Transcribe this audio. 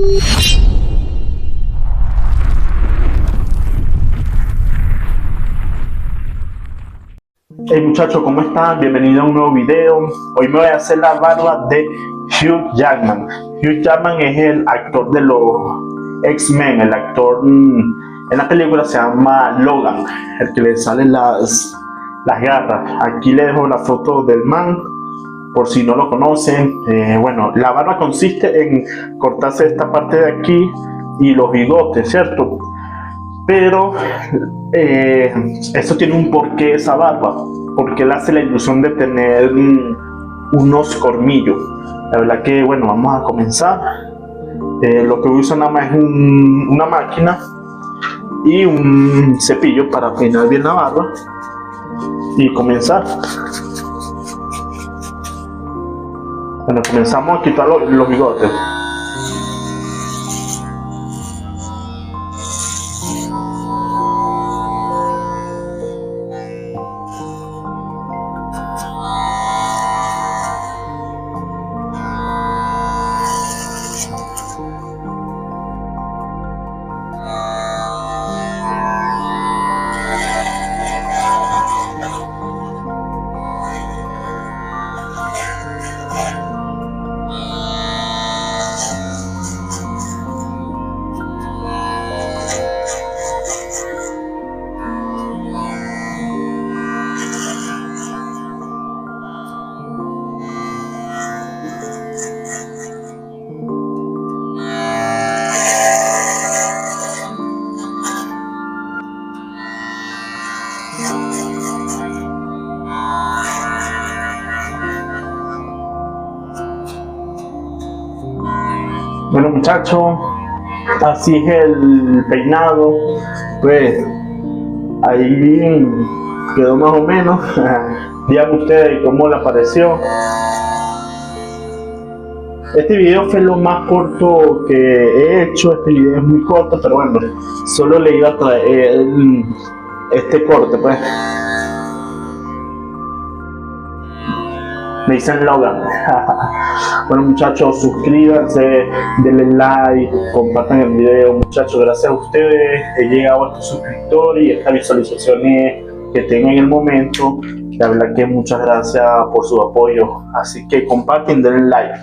Hey muchachos, ¿cómo están? Bienvenidos a un nuevo video. Hoy me voy a hacer la barba de Hugh Jackman. Hugh Jackman es el actor de los X-Men, el actor en la película se llama Logan, el que le salen las garras. Aquí les dejo la foto del man, por si no lo conocen. Bueno, la barba consiste en cortarse esta parte de aquí y los bigotes, ¿cierto? Pero eso tiene un porqué, esa barba, porque él hace la ilusión de tener unos colmillos. La verdad que, bueno, vamos a comenzar. Lo que uso nada más es una máquina y un cepillo para peinar bien la barba y comenzar. Bueno, comenzamos a quitar los bigotes. Bueno muchachos, así es el peinado. Pues ahí quedó más o menos. Díganme ustedes cómo le pareció. Este video fue lo más corto que he hecho. Este video es muy corto, pero bueno, solo le iba a traer este corte, pues. Me dicen Logan. Bueno muchachos, suscríbanse, denle like, compartan el video. Muchachos, gracias a ustedes he llegado a estos suscriptores y estas visualizaciones que tengo en el momento. La verdad que muchas gracias por su apoyo, así que comparten, denle like.